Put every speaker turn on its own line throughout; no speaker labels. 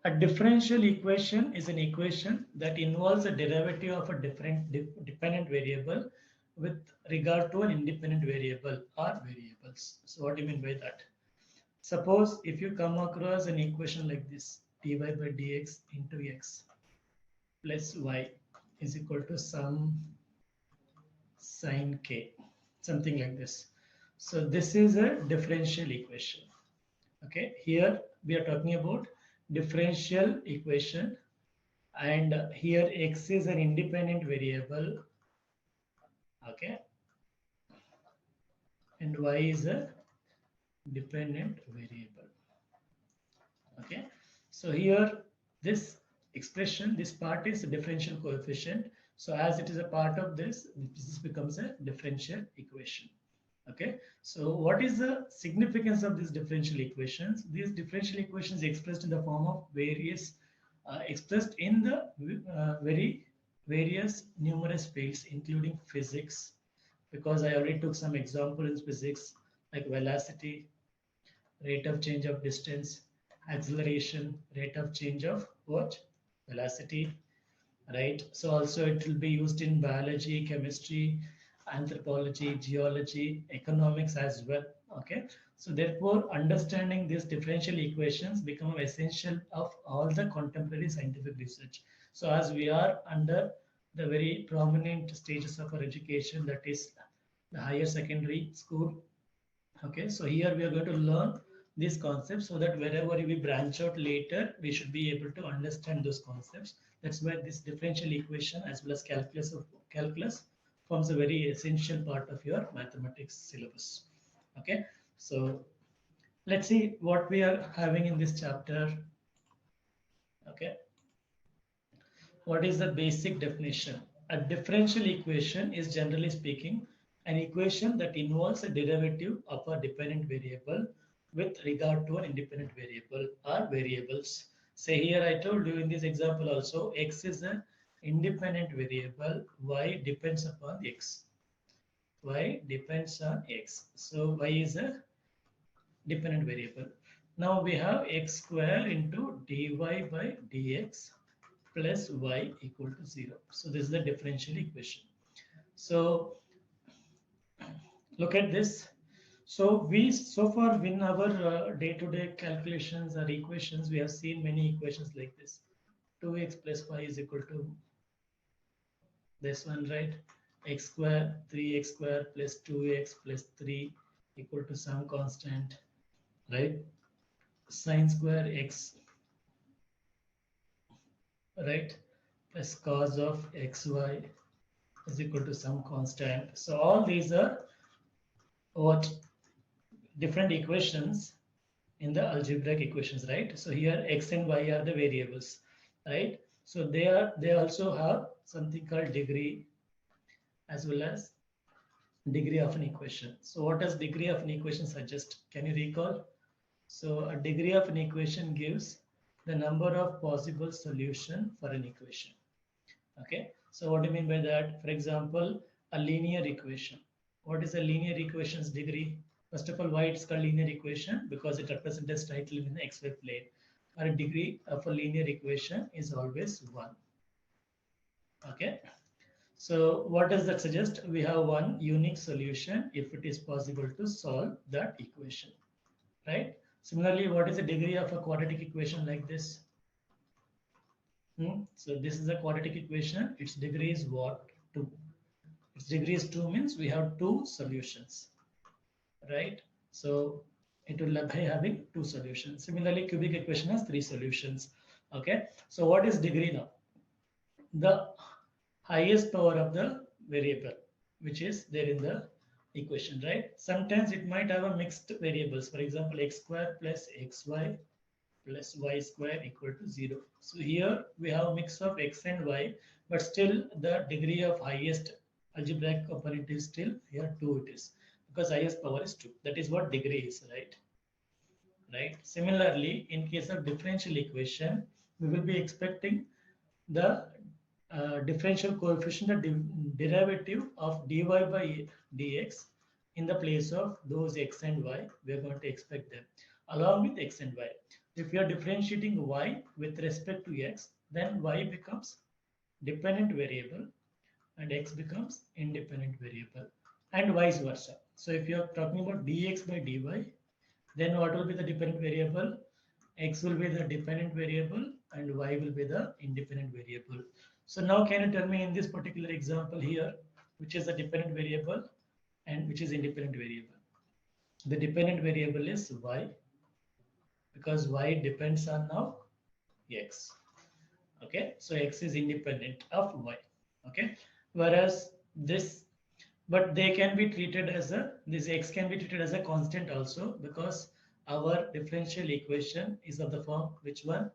A differential equation is an equation that involves a derivative of a different dependent variable with regard to an independent variable or variables. So what do you mean by that? Suppose if you come across an equation like this, dy by dx into x plus y is equal to some sine k, something like this. So this is a differential equation. Okay, here we are talking about differential equation, and here x is an independent variable, okay, and y is a dependent variable. Okay, so here this expression, this part is a differential coefficient. So as it is a part of this becomes a differential equation. Okay, so what is the significance of these differential equations? These differential equations expressed in the form of various, expressed in the very various numerous fields, including physics, because I already took some example in physics like velocity, rate of change of distance, acceleration, rate of change of what? Velocity, right? So also it will be used in biology, chemistry, anthropology, geology, economics as well. Okay. So therefore, understanding these differential equations become essential of all the contemporary scientific research. So as we are under the very prominent stages of our education, that is the higher secondary school. Okay, so here we are going to learn these concepts so that wherever we branch out later, we should be able to understand those concepts. That's why this differential equation as well as calculus forms a very essential part of your mathematics syllabus. Okay, so let's see what we are having in this chapter. Okay, what is the basic definition? A differential equation is, generally speaking, an equation that involves a derivative of a dependent variable with regard to an independent variable or variables. Say here I told you in this example also, x is an independent variable, y depends upon x. Y depends on x. So y is a dependent variable. Now we have x square into dy by dx plus y equal to 0. So this is the differential equation. So look at this. So we so far in our day-to-day calculations or equations, we have seen many equations like this. 2x plus y is equal to this one, right? X square, 3x square plus 2x plus 3 equal to some constant, right? Sine square x, right? Plus cos of xy is equal to some constant. So all these are what different equations in the algebraic equations, right? So here x and y are the variables, right? So they also have something called degree as well as degree of an equation. So what does degree of an equation suggest? Can you recall? So a degree of an equation gives the number of possible solution for an equation. Okay, so what do you mean by that? For example, a linear equation. What is a linear equation's degree? First of all, why it's called linear equation? Because it represents a straight line in the xy plane. Our degree of a linear equation is always 1. Okay, so what does that suggest? We have one unique solution if it is possible to solve that equation, right? Similarly, what is the degree of a quadratic equation like this? So this is a quadratic equation. Its degree is what? 2. Its degree is 2 means we have 2 solutions, right? So it will be having 2 solutions. Similarly, cubic equation has 3 solutions. Okay. So what is degree now? The highest power of the variable, which is there in the equation, right? Sometimes it might have a mixed variables. For example, x square plus xy plus y square equal to 0. So here we have a mix of x and y, but still the degree of highest algebraic component is still here 2 it is, because highest power is 2. That is what degree is, right? Right. Similarly, in case of differential equation, we will be expecting the differential coefficient, the derivative of dy by dx in the place of those x and y. We are going to expect them along with x and y. If you are differentiating y with respect to x, then y becomes dependent variable and x becomes independent variable, and vice versa. So if you are talking about dx by dy, then what will be the dependent variable? X will be the dependent variable and y will be the independent variable. So now can you tell me in this particular example here, which is the dependent variable and which is independent variable? The dependent variable is y, because y depends on now x. Okay, so x is independent of y. Okay, whereas this, but they can be treated as a, this x can be treated as a constant also, because our differential equation is of the form which one,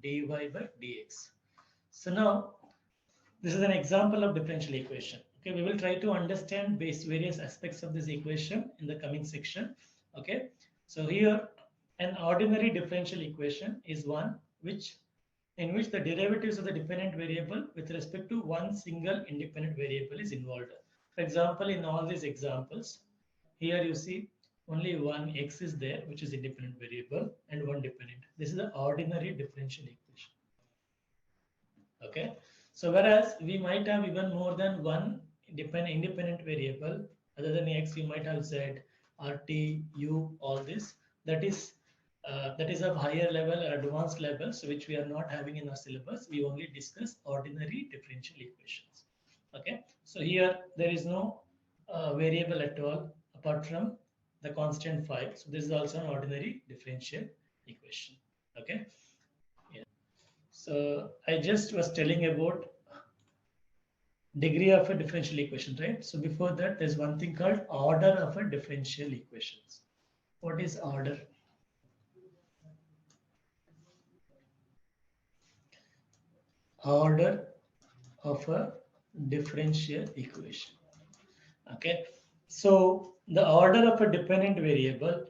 dy by dx. So now this is an example of differential equation. Okay, we will try to understand various aspects of this equation in the coming section. Okay, so here an ordinary differential equation is one which, in which the derivatives of the dependent variable with respect to one single independent variable is involved. For example, in all these examples, here you see only one x is there, which is independent variable, and one dependent. This is the ordinary differential equation. Okay, so whereas we might have even more than one independent variable other than x, you might have z, rt, u, all this. That is of higher level or advanced level, so which we are not having in our syllabus. We only discuss ordinary differential equations. Okay, so here there is no variable at all apart from the constant phi. So this is also an ordinary differential equation. Okay. So I just was telling about degree of a differential equation, right? So before that, there's one thing called order of a differential equations. What is order? Order of a differential equation. Okay. So the order of a dependent variable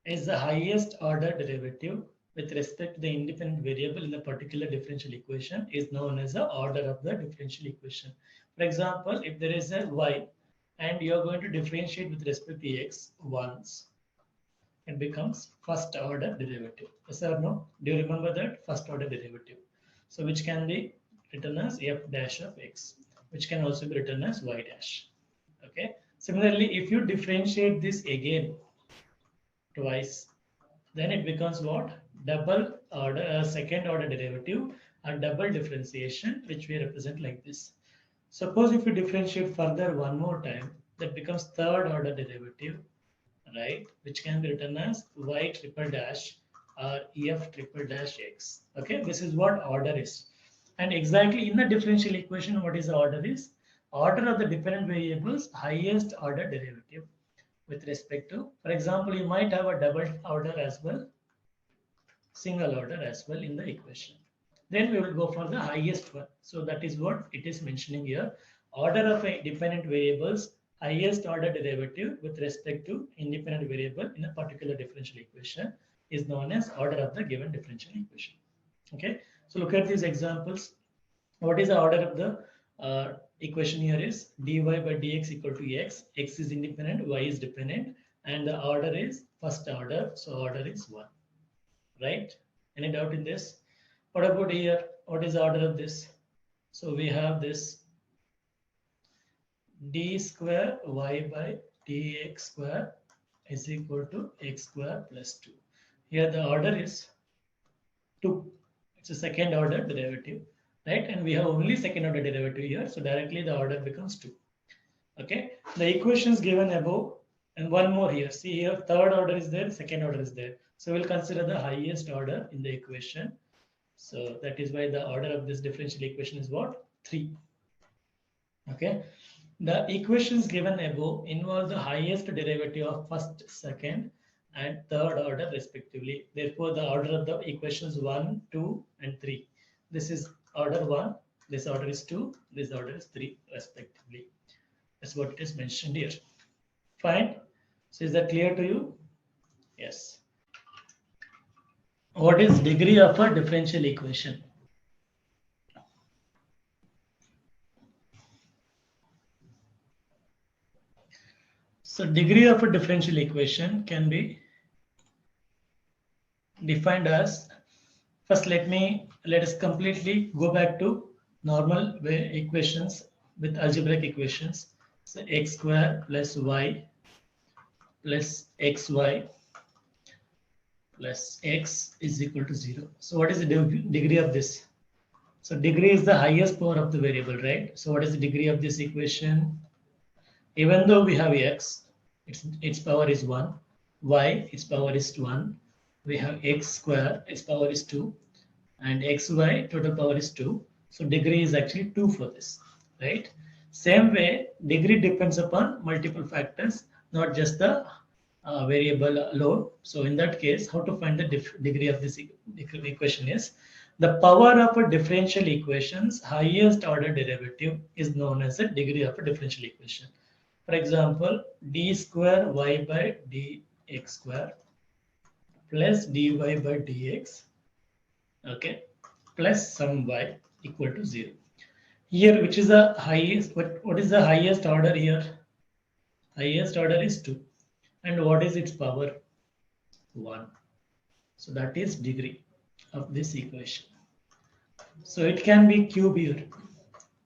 is the highest order derivative with respect to the independent variable in the particular differential equation is known as the order of the differential equation. For example, if there is a y and you are going to differentiate with respect to x once, it becomes first order derivative. Yes or no? Do you remember that? First order derivative. So which can be written as f dash of x, which can also be written as y dash. Okay. Similarly, if you differentiate this again twice, then it becomes what? Double order, second order derivative, and double differentiation, which we represent like this. Suppose if you differentiate further one more time, that becomes third order derivative, right? Which can be written as y triple dash or f triple dash x. Okay, this is what order is. And exactly in the differential equation, what is the order is? Order of the dependent variables, highest order derivative with respect to, for example, you might have a double order as well, single order as well in the equation. Then we will go for the highest one. So that is what it is mentioning here. Order of a dependent variables, highest order derivative with respect to independent variable in a particular differential equation is known as order of the given differential equation. Okay, so look at these examples. What is the order of the equation here is dy by dx equal to x. X is independent, y is dependent, and the order is first order. So order is 1. Right? Any doubt in this? What about here? What is the order of this? So we have this d square y by dx square is equal to x square plus 2. Here the order is 2. It's a second order derivative, right? And we have only second order derivative here. So directly the order becomes 2. Okay. The equations given above and one more here. See here, third order is there, second order is there. So we'll consider the highest order in the equation. So that is why the order of this differential equation is what? 3. Okay. The equations given above involve the highest derivative of first, second, and third order respectively. Therefore, the order of the equations 1, 2, and 3. This is order 1, this order is 2, this order is 3 respectively. That's what it is mentioned here. Fine. So is that clear to you? Yes. What is degree of a differential equation? So degree of a differential equation can be defined as, first let us completely go back to normal way equations with algebraic equations. So x square plus y plus xy plus x is equal to 0. So what is the degree of this? So degree is the highest power of the variable, right? So what is the degree of this equation? Even though we have x, its power is 1, y, its power is 1, we have x square, its power is 2, and xy, total power is 2. So degree is actually 2 for this, right? Same way, degree depends upon multiple factors, not just the variable alone. So in that case, how to find the degree of this equation is, the power of a differential equation's highest order derivative is known as the degree of a differential equation. For example, d square y by dx square plus dy by dx, okay, plus some y equal to 0. Here, which is the highest, what is the highest order here? Highest order is 2. And what is its power? 1. So that is degree of this equation. So it can be cube here,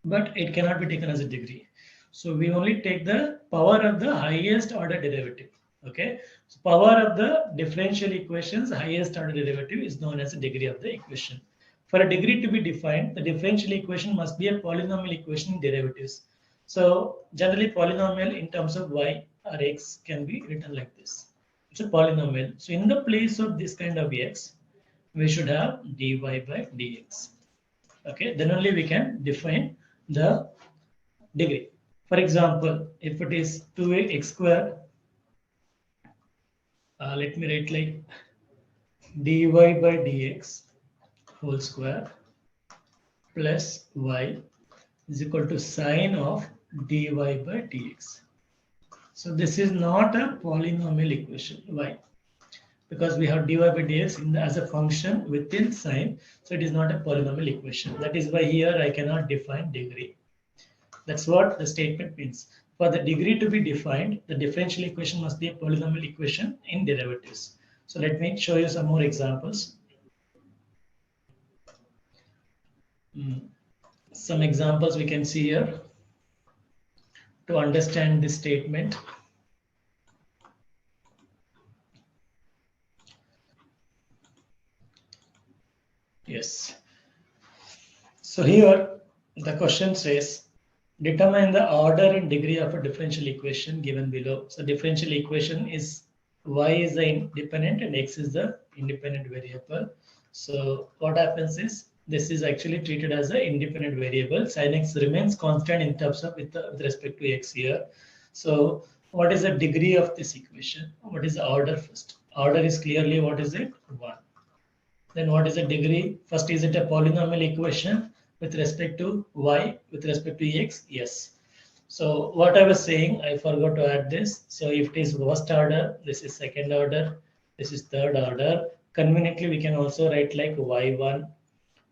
but it cannot be taken as a degree. So we only take the power of the highest order derivative. Okay. So power of the differential equation's highest order derivative is known as the degree of the equation. For a degree to be defined, the differential equation must be a polynomial equation in derivatives. So generally polynomial in terms of y or x can be written like this. It's a polynomial. So in the place of this kind of x, we should have dy by dx. Okay, then only we can define the degree. For example, if it is 2x square, let me write like dy by dx whole square plus y is equal to sine of dy by dx. So this is not a polynomial equation. Why? Because we have dy by dx as a function within sine, so it is not a polynomial equation. That is why here I cannot define degree. That's what the statement means. For the degree to be defined, the differential equation must be a polynomial equation in derivatives. So let me show you some more examples. Some examples we can see here to understand this statement. Yes. So here the question says, determine the order and degree of a differential equation given below. So differential equation is y is the independent and x is the independent variable. So what happens is, this is actually treated as an independent variable. Sin x remains constant in terms of with respect to x here. So what is the degree of this equation? What is the order first? Order is clearly, what is it? 1. Then what is the degree? First, is it a polynomial equation with respect to y, with respect to x? Yes. So what I was saying, I forgot to add this. So if it is first order, this is second order, this is third order. Conveniently, we can also write like y1,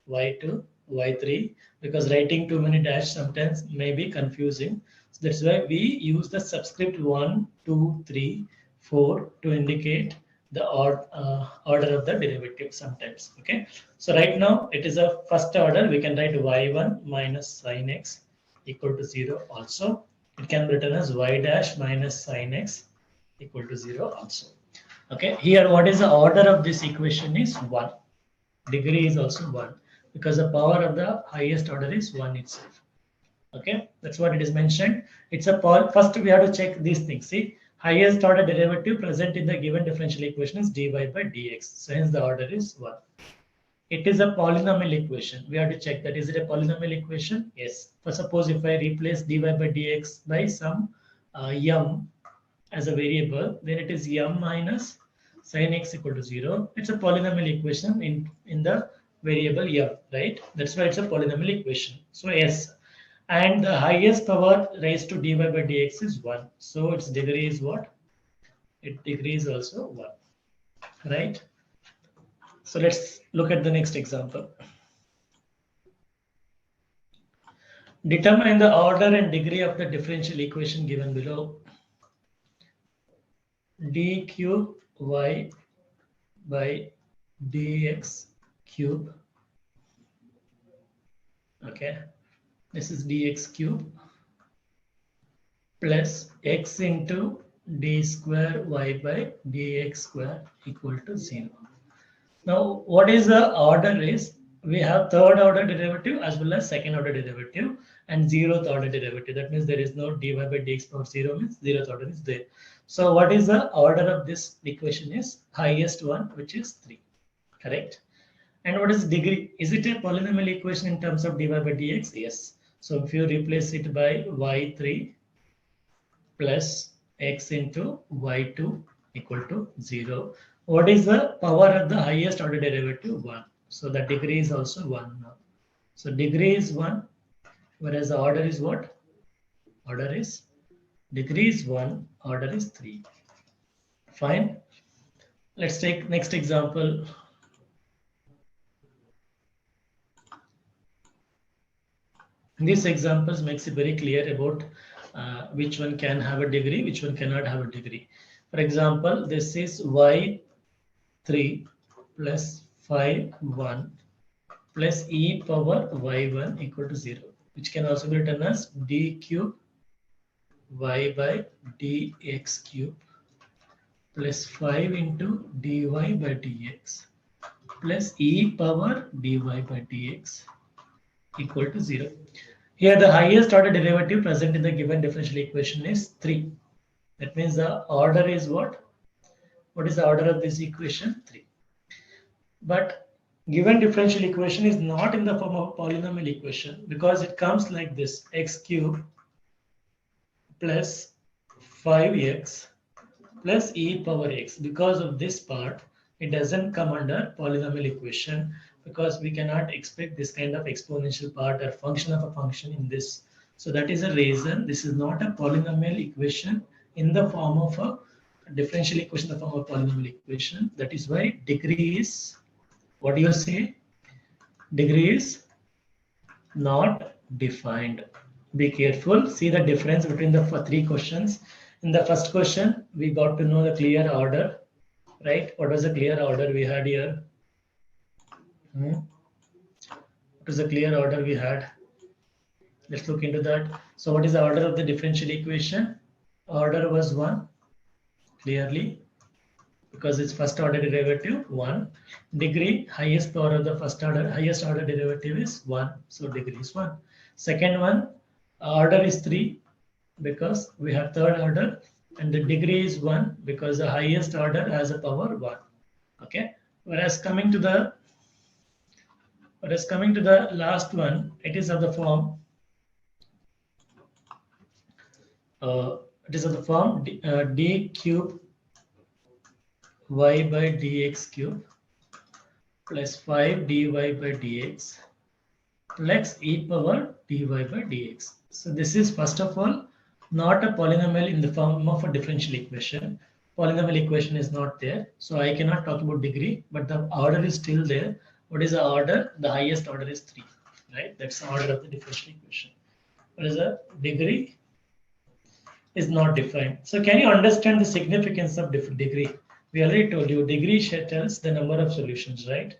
y2, y3, because writing too many dash sometimes may be confusing. So that's why we use the subscript 1, 2, 3, 4 to indicate the order of the derivative sometimes. Okay. So right now it is a first order. We can write y1 minus sin x equal to 0 also. It can be written as y dash minus sin x equal to 0 also. Okay. Here what is the order of this equation is 1. Degree is also 1 because the power of the highest order is 1 itself. Okay, that's what it is mentioned. It's a first we have to check these things. See, highest order derivative present in the given differential equation is dy by dx. So hence the order is 1. It is a polynomial equation. We have to check that. Is it a polynomial equation? Yes. For suppose if I replace dy by dx by some m as a variable, then it is m minus sin x equal to 0. It's a polynomial equation in the variable m, right? That's why it's a polynomial equation. So yes, and the highest power raised to dy by dx is 1. So its degree is what? Its degree is also 1, right? So let's look at the next example. Determine the order and degree of the differential equation given below. D cube y by dx cube. Okay, this is dx cube plus x into d square y by dx square equal to 0. Now, what is the order is, we have third order derivative as well as second order derivative and zeroth order derivative. That means there is no dy by dx power 0 means zeroth order is there. So what is the order of this equation is highest one, which is 3, correct? And what is degree? Is it a polynomial equation in terms of dy by dx? Yes. So if you replace it by y3 plus x into y2 equal to 0. What is the power of the highest order derivative? 1. So the degree is also 1 now. So degree is 1, whereas the order is what? Order is, degree is 1, order is 3. Fine. Let's take next example. These examples makes it very clear about which one can have a degree, which one cannot have a degree. For example, this is y3 plus 5, 1 plus e power y1 equal to 0, which can also be written as d cube y by dx cube plus 5 into dy by dx plus e power dy by dx equal to 0. Here the highest order derivative present in the given differential equation is 3. That means the order is what? What is the order of this equation? 3. But given differential equation is not in the form of polynomial equation because it comes like this: x cube plus 5x plus e power x. Because of this part, it doesn't come under polynomial equation because we cannot expect this kind of exponential part or function of a function in this. So that is a reason this is not a polynomial equation in the form of a differential equation in the form of polynomial equation. That is why degree is, what do you say? Degree is not defined. Be careful. See the difference between the three questions. In the first question, we got to know the clear order, right? What was the clear order we had here? What was the clear order we had? Let's look into that. So what is the order of the differential equation? Order was 1, clearly, because it's first order derivative 1. Degree, highest power of the first order, highest order derivative is 1. So degree is 1. Second one, order is 3 because we have third order, and the degree is 1 because the highest order has a power 1. Okay. Whereas coming to the last one, it is of the form d cube y by dx cube plus 5 dy by dx plus e power dy by dx. So this is first of all not a polynomial in the form of a differential equation. Polynomial equation is not there, so I cannot talk about degree, but the order is still there. What is the order? The highest order is 3, right? That's the order of the differential equation. What is the degree? Is not defined. So can you understand the significance of degree? We already told you degree tells the number of solutions, right?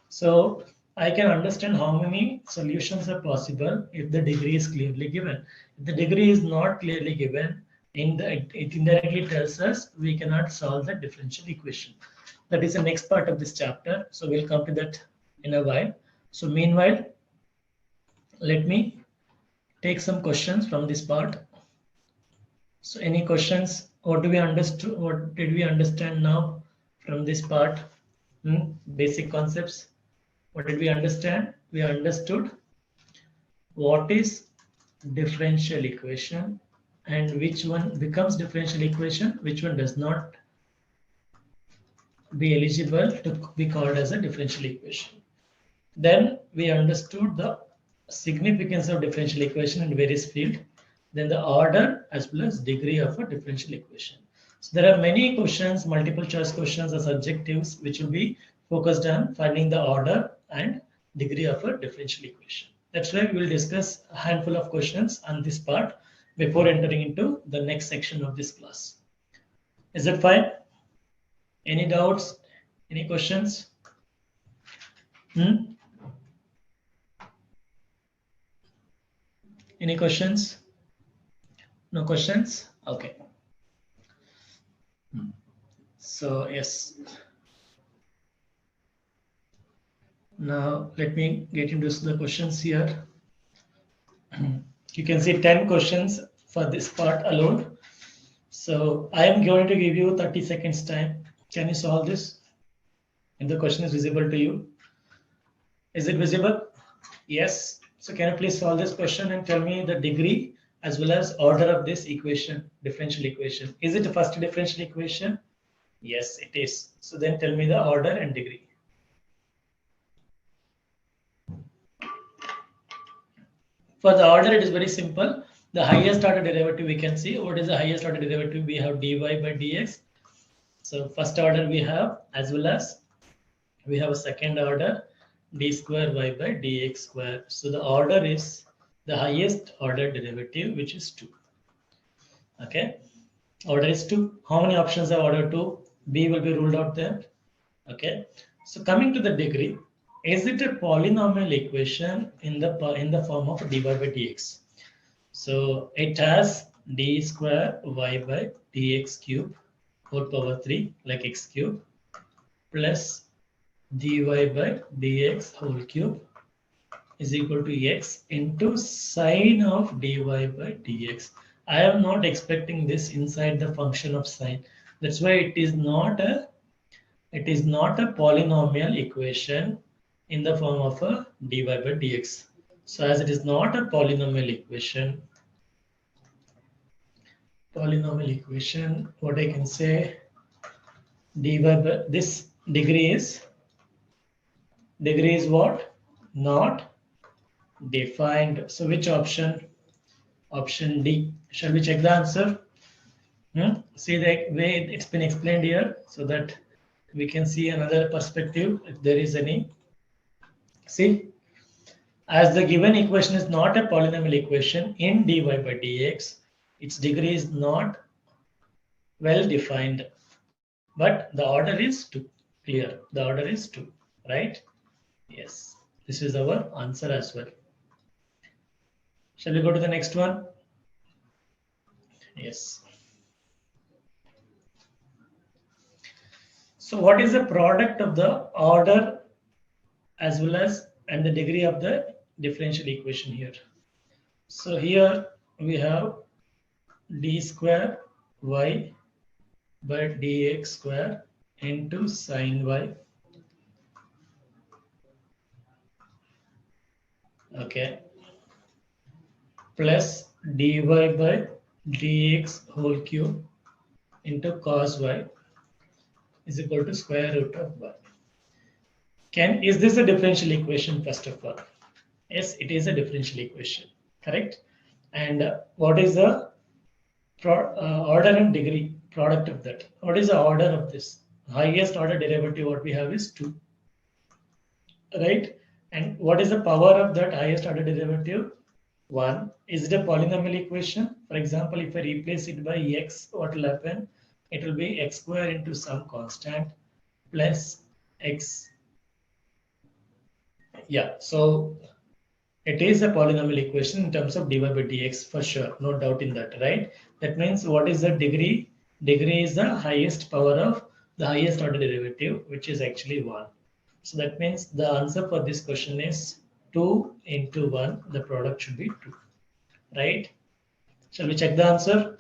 So I can understand how many solutions are possible if the degree is clearly given. If the degree is not clearly given, it indirectly tells us we cannot solve the differential equation. That is the next part of this chapter. So we'll come to that in a while. So meanwhile, let me take some questions from this part. So any questions? What do we understood? What did we understand now from this part? Basic concepts. What did we understand? We understood what is differential equation and which one becomes differential equation, which one does not be eligible to be called as a differential equation. Then we understood the significance of differential equation in various fields. Then the order as well as degree of a differential equation. So there are many questions, multiple choice questions or subjectives, which will be focused on finding the order and degree of a differential equation. That's why we will discuss a handful of questions on this part before entering into the next section of this class. Is that fine? Any doubts? Any questions? Any questions? No questions? Okay. So yes. Now let me get into the questions here. You can see 10 questions for this part alone. So I am going to give you 30 seconds time. Can you solve this? And the question is visible to you. Is it visible? Yes. So can you please solve this question and tell me the degree as well as order of this equation, differential equation. Is it the first differential equation? Yes, it is. So then tell me the order and degree. For the order, it is very simple. The highest order derivative we can see. What is the highest order derivative? We have dy by dx. So first order we have, as well as we have a second order d square y by dx square. So the order is the highest order derivative, which is 2. Okay, order is 2. How many options are order 2? B will be ruled out there. Okay, so coming to the degree, is it a polynomial equation in the form of dy by dx? So it has d square y by dx cube whole power 3 like x cube plus dy by dx whole cube is equal to x into sine of dy by dx. I am not expecting this inside the function of sine. That's why it is not a polynomial equation in the form of a dy by dx. So as it is not a polynomial equation, what I can say, dy by this degree is what? Not defined. So which option? Option D. Shall we check the answer? See the way it's been explained here so that we can see another perspective if there is any. See, as the given equation is not a polynomial equation in dy by dx, its degree is not well defined, but the order is 2. Clear, the order is 2, right? Yes, this is our answer as well. Shall we go to the next one? Yes. So what is the product of the order as well as and the degree of the differential equation here? So here we have d square y by dx square into sine y. Okay. Plus dy by dx whole cube into cos y is equal to square root of y. Is this a differential equation first of all? Yes, it is a differential equation, correct? And what is the order and degree product of that? What is the order of this? Highest order derivative what we have is 2, right? And what is the power of that highest order derivative? 1. Is it a polynomial equation? For example, if I replace it by x, what will happen? It will be x square into some constant plus x. Yeah, so it is a polynomial equation in terms of dy by dx for sure, no doubt in that, right? That means what is the degree? Degree is the highest power of the highest order derivative, which is actually 1. So that means the answer for this question is 2 into 1. The product should be 2, right? Shall we check the answer?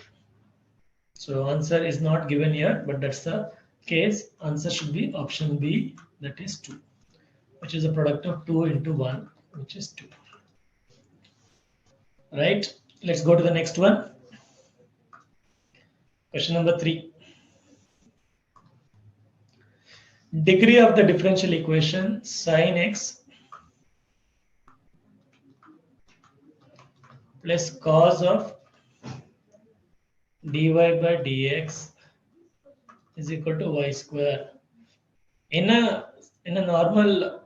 So answer is not given here, but that's the case. Answer should be option B, that is 2, which is a product of 2 into 1, which is 2. Right? Let's go to the next one. Question number 3. Degree of the differential equation sine x plus cos of dy by dx is equal to y square. In a normal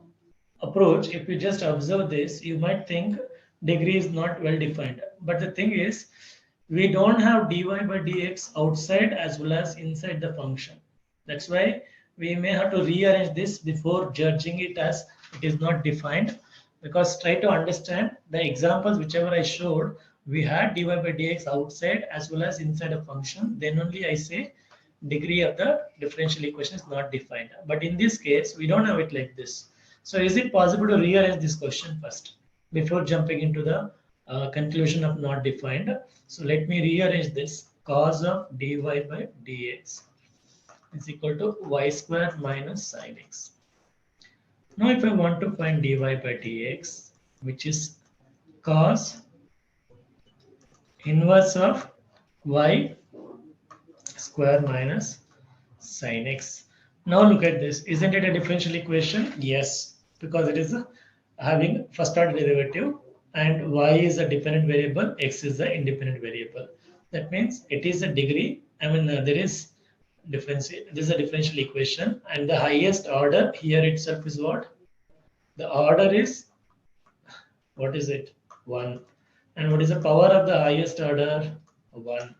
approach, if you just observe this, you might think degree is not well defined. But the thing is, we don't have dy by dx outside as well as inside the function. That's why we may have to rearrange this before judging it as it is not defined, because try to understand the examples whichever I showed, we had dy by dx outside as well as inside a function, then only I say degree of the differential equation is not defined. But in this case, we don't have it like this. So is it possible to rearrange this question first before jumping into the conclusion of not defined? So let me rearrange this. Cos of dy by dx is equal to y square minus sin x. Now if I want to find dy by dx, which is cos inverse of y square minus sin x. Now look at this. Isn't it a differential equation? Yes, because it is having first order derivative and y is a dependent variable, x is the independent variable. That means it is a degree. There is differential. This is a differential equation, and the highest order here itself is what? The order is, what is it? 1. And what is the power of the highest order? 1.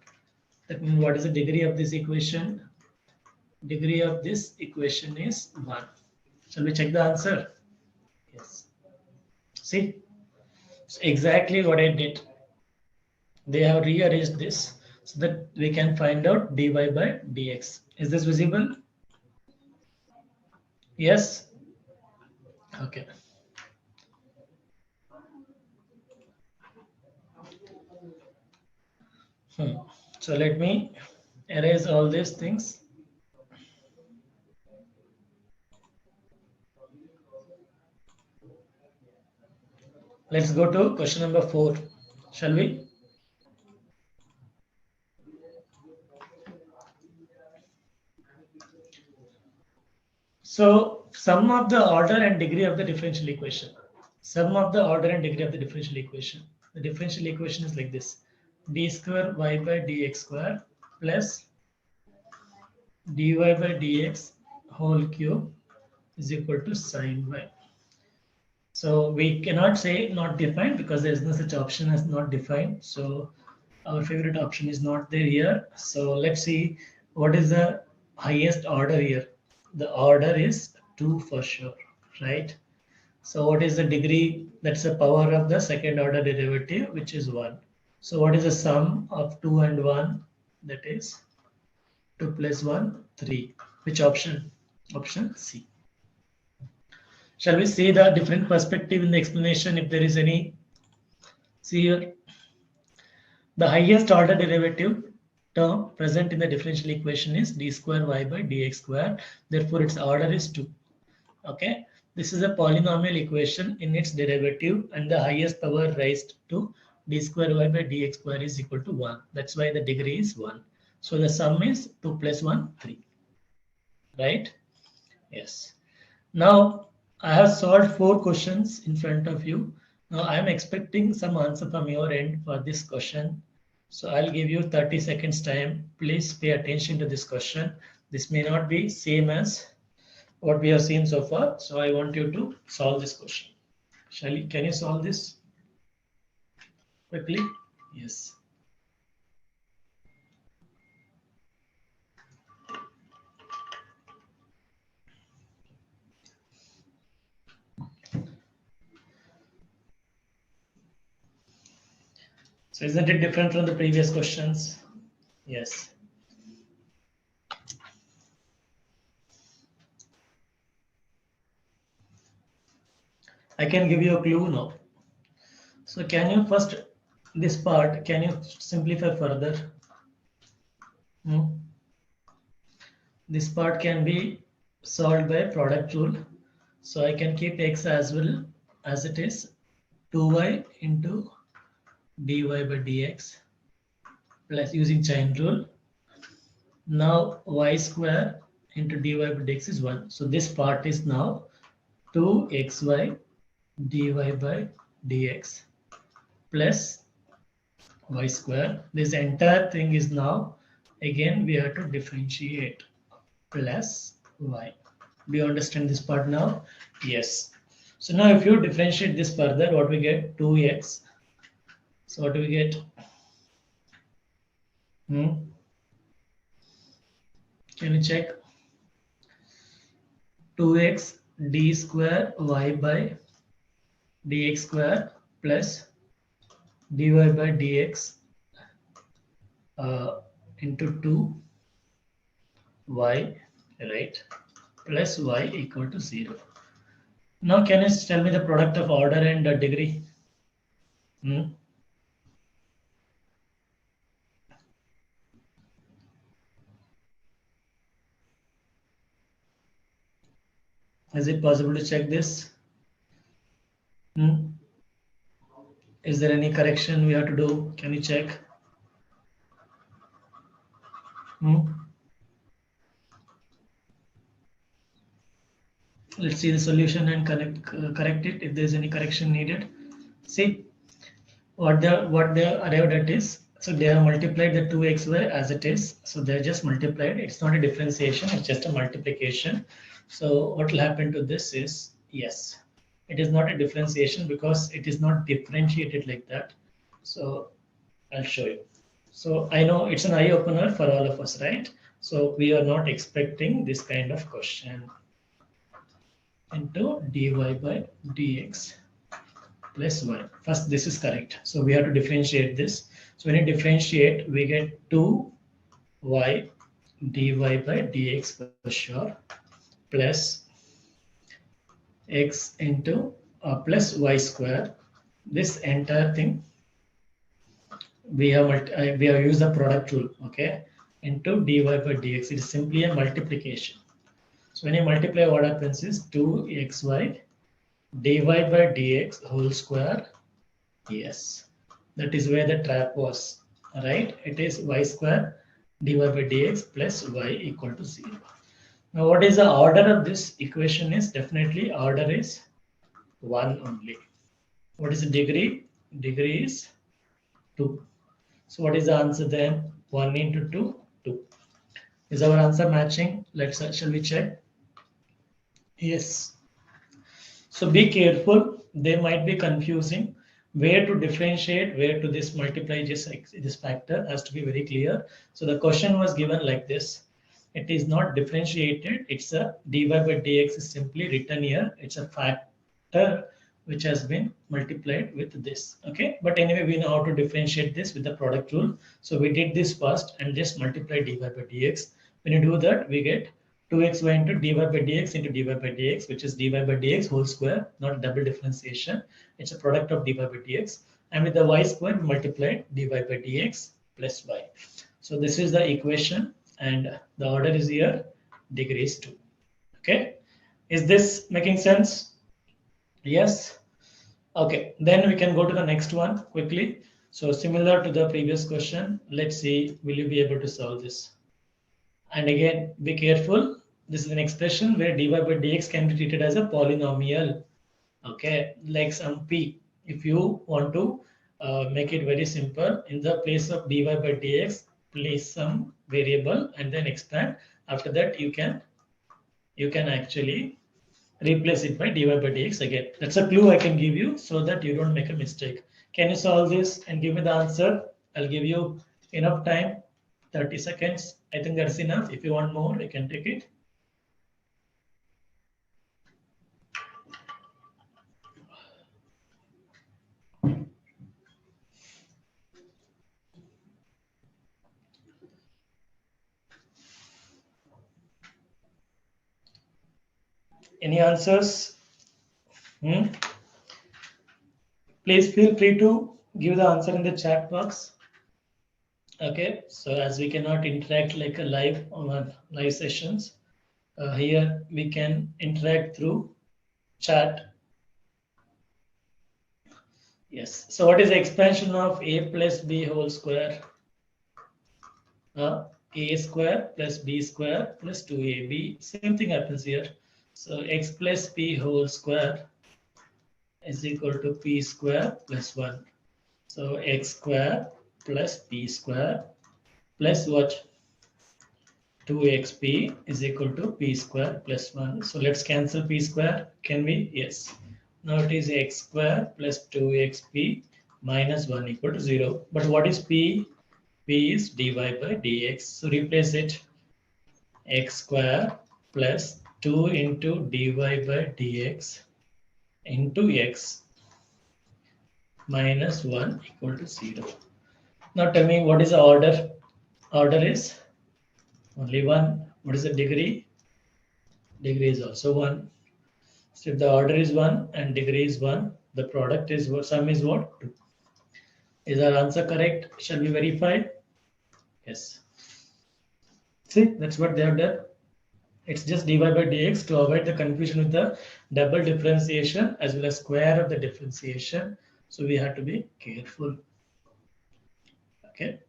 That means what is the degree of this equation? Degree of this equation is 1. Shall we check the answer? Yes. See, it's exactly what I did. They have rearranged this so that we can find out dy by dx. Is this visible? Yes. Okay. So let me erase all these things. Let's go to question number 4. Shall we? So sum of the order and degree of the differential equation. Sum of the order and degree of the differential equation. The differential equation is like this: d square y by dx square plus dy by dx whole cube is equal to sin y. So we cannot say not defined because there is no such option as not defined. So our favorite option is not there here. So let's see what is the highest order here. The order is 2 for sure, right? So what is the degree? That's the power of the second order derivative, which is 1. So what is the sum of 2 and 1? That is 2 plus 1, 3. Which option? Option C. Shall we see the different perspective in the explanation if there is any? See here, the highest order derivative term present in the differential equation is d square y by dx square. Therefore, its order is 2. Okay, this is a polynomial equation in its derivative, and the highest power raised to d square y by dx square is equal to 1. That's why the degree is 1. So the sum is 2 plus 1, 3. Right? Yes. Now I have solved 4 questions in front of you. Now I am expecting some answer from your end for this question. So I'll give you 30 seconds time. Please pay attention to this question. This may not be same as what we have seen so far. So I want you to solve this question. Can you solve this quickly? Yes. So isn't it different from the previous questions? Yes. I can give you a clue now. So can you first, this part, can you simplify further? This part can be solved by product rule. So I can keep x as well as it is 2y into dy by dx plus using chain rule. Now y square into dy by dx is 1. So this part is now 2xy dy by dx plus y square. This entire thing is now, again, we have to differentiate plus y. Do you understand this part now? Yes. So now if you differentiate this further, what we get? 2x. So what do we get? Can you check? 2x d square y by dx square plus dy by dx into 2y, right, plus y equal to 0. Now can you tell me the product of order and degree? Is it possible to check this? Is there any correction we have to do? Can you check? Let's see the solution and correct it if there's any correction needed. See what they arrived at is, so they have multiplied the 2xy as it is. So they're just multiplied. It's not a differentiation, it's just a multiplication. So what will happen to this is, yes, it is not a differentiation because it is not differentiated like that. So I'll show you. So I know it's an eye opener for all of us, right? So we are not expecting this kind of question. Into dy by dx plus 1. First, this is correct. So we have to differentiate this. So when you differentiate, we get 2y dy by dx for sure plus x into plus y square. This entire thing we have used the product rule, okay, into dy by dx. It is simply a multiplication. So when you multiply, what happens is 2xy dy by dx whole square. Yes, that is where the trap was, right? It is y square dy by dx plus y equal to 0. Now what is the order of this equation? Is definitely order is 1 only. What is the degree? Degree is 2. So what is the answer then? 1 into 2, 2. Is our answer matching? Shall we check? Yes. So be careful. They might be confusing. Where to differentiate, where to this multiply, just this factor has to be very clear. So the question was given like this. It is not differentiated. It's a dy by dx is simply written here. It's a factor which has been multiplied with this. Okay. But anyway, we know how to differentiate this with the product rule. So we did this first and just multiply dy by dx. When you do that, we get 2xy into dy by dx into dy by dx, which is dy by dx whole square, not double differentiation. It's a product of dy by dx. And with the y square, we multiplied dy by dx plus y. So this is the equation, and the order is here, degree is 2. Okay. Is this making sense? Yes. Okay. Then we can go to the next one quickly. So similar to the previous question, let's see, will you be able to solve this? And again, be careful. This is an expression where dy by dx can be treated as a polynomial. Okay, like some p. If you want to make it very simple, in the place of dy by dx, place some variable and then expand. After that, you can actually replace it by dy by dx again. That's a clue I can give you so that you don't make a mistake. Can you solve this and give me the answer? I'll give you enough time. 30 seconds. I think that's enough. If you want more, you can take it. Any answers? Please feel free to give the answer in the chat box. Okay, so as we cannot interact like a live on live sessions, here we can interact through chat. Yes. So what is the expansion of a plus b whole square? A square plus b square plus 2ab. Same thing happens here. So x plus p whole square is equal to p square plus 1. So x square plus p square plus what? 2xp is equal to p square plus 1. So let's cancel p square. Can we? Yes. Now it is x square plus 2xp minus 1 equal to 0. But what is p? P is dy by dx. So replace it. X square plus 2 into dy by dx into x minus 1 equal to 0. Now tell me what is the order? Order is only 1. What is the degree? Degree is also 1. So if the order is 1 and degree is 1, the product is what? Sum is what? 2. Is our answer correct? Shall we verify? Yes. See, that's what they have done. It's just dy by dx to avoid the confusion with the double differentiation as well as square of the differentiation. So we have to be careful. Okay.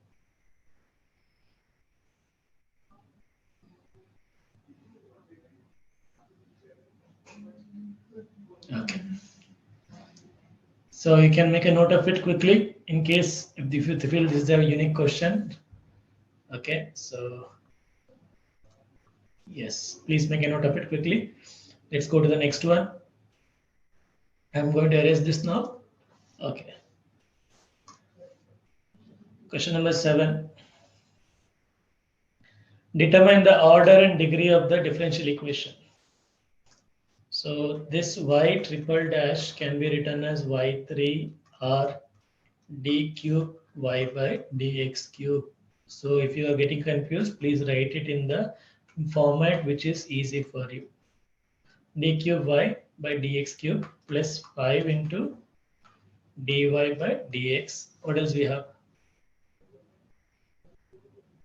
Okay. So you can make a note of it quickly in case if you feel this is a unique question. Okay. So yes, please make a note of it quickly. Let's go to the next one. I'm going to erase this now. Okay. Question number 7. Determine the order and degree of the differential equation. So this y triple dash can be written as y3 r d cube y by dx cube. So if you are getting confused, please write it in the format which is easy for you. D cube y by dx cube plus 5 into dy by dx. What else we have?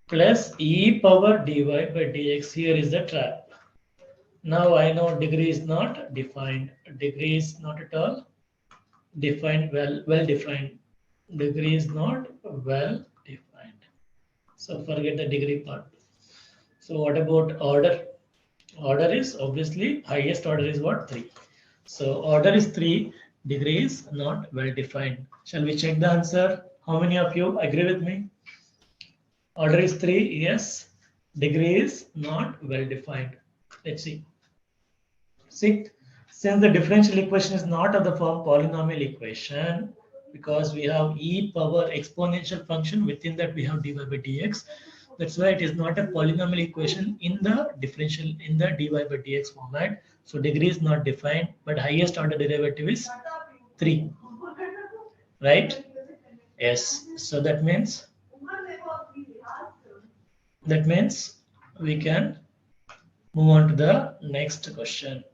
Plus e power dy by dx. Here is the trap. Now I know degree is not defined. Degree is not at all defined, well defined. Degree is not well defined. So forget the degree part. So what about order? Order is obviously highest order is what? 3. So order is 3, degree is not well defined. Shall we check the answer? How many of you agree with me? Order is 3, yes. Degree is not well defined. Let's see. See, since the differential equation is not of the form polynomial equation, because we have e power exponential function, within that we have dy by dx. That's why it is not a polynomial equation in the differential in the dy by dx format. So degree is not defined, but highest order derivative is 3. Right? Yes. So that means we can move on to the next question.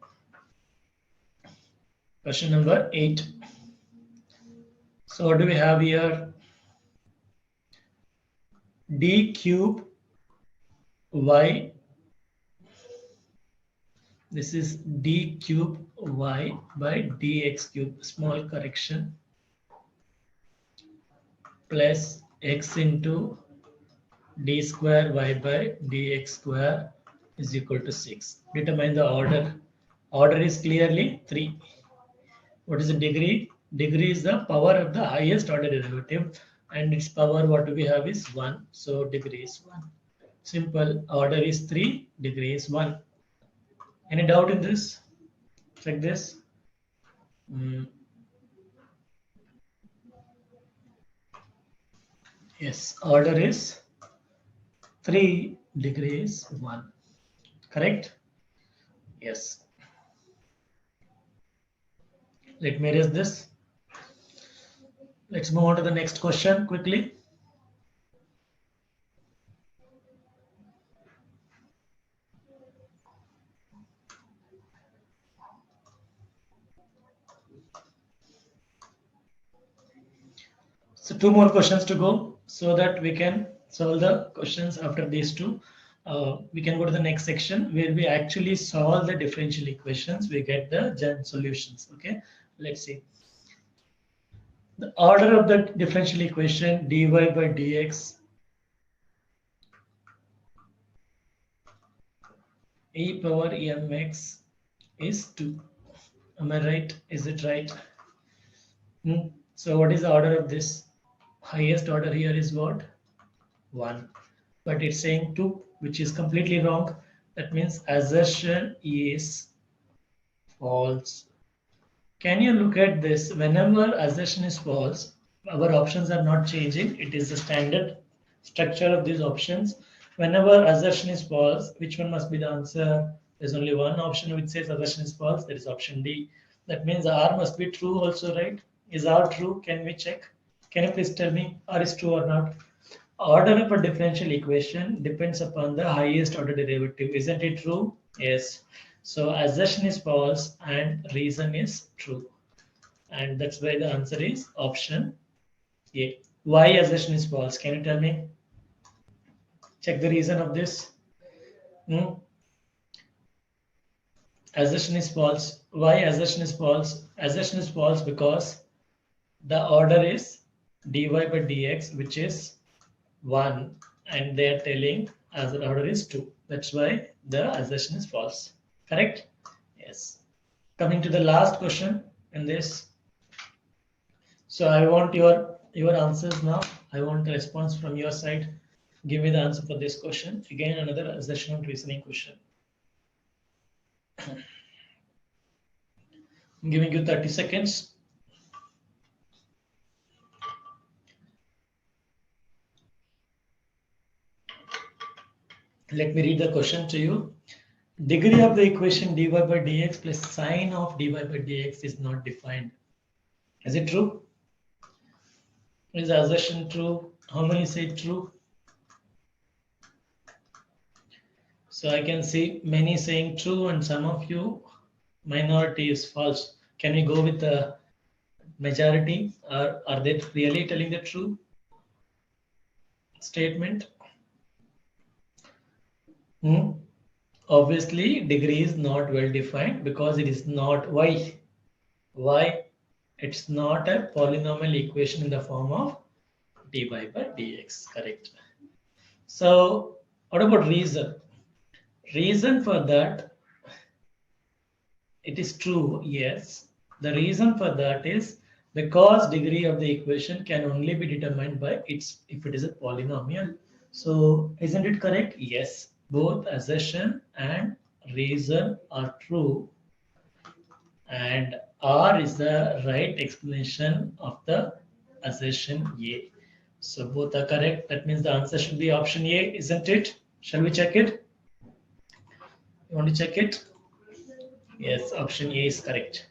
Question number 8. So what do we have here? D cube y. This is d cube y by dx cube, small correction, plus x into d square y by dx square is equal to 6. Determine the order. Order is clearly 3. What is the degree? Degree is the power of the highest order derivative, and its power what we have is 1. So degree is 1. Simple. Order is 3, degree is 1. Any doubt in this? Check this. Yes, order is 3, degree is 1. Correct? Yes. Let me erase this. Let's move on to the next question quickly. So 2 more questions to go so that we can solve the questions after these 2. We can go to the next section where we actually solve the differential equations. We get the gen solutions. Okay, let's see. The order of the differential equation dy by dx e power mx is 2. Am I right? Is it right? So what is the order of this? Highest order here is what? 1. But it's saying 2, which is completely wrong. That means assertion is false. Can you look at this? Whenever assertion is false, our options are not changing. It is the standard structure of these options. Whenever assertion is false, which one must be the answer? There's only one option which says assertion is false. That is option D. That means R must be true also, right? Is R true? Can we check? Can you please tell me R is true or not? Order of a differential equation depends upon the highest order derivative. Isn't it true? Yes. So assertion is false and reason is true. And that's why the answer is option A. Why assertion is false? Can you tell me? Check the reason of this. Assertion is false. Why assertion is false? Assertion is false because the order is dy by dx, which is 1, and they are telling as the order is 2. That's why the assertion is false. Correct? Yes. Coming to the last question in this. So I want your answers now. I want a response from your side. Give me the answer for this question. Again, another assertion and reasoning question. I'm giving you 30 seconds. Let me read the question to you. Degree of the equation dy by dx plus sine of dy by dx is not defined. Is it true? Is the assertion true? How many say true? So I can see many saying true and some of you minority is false. Can we go with the majority, or are they really telling the true statement? Obviously, degree is not well defined because it is not. Why? It's not a polynomial equation in the form of dy by dx. Correct. So what about reason? Reason for that, it is true, yes. The reason for that is because degree of the equation can only be determined by its if it is a polynomial. So isn't it correct? Yes. Both assertion and reason are true, and R is the right explanation of the assertion A. So both are correct. That means the answer should be option A, isn't it? Shall we check it? You want to check it? Yes, option A is correct.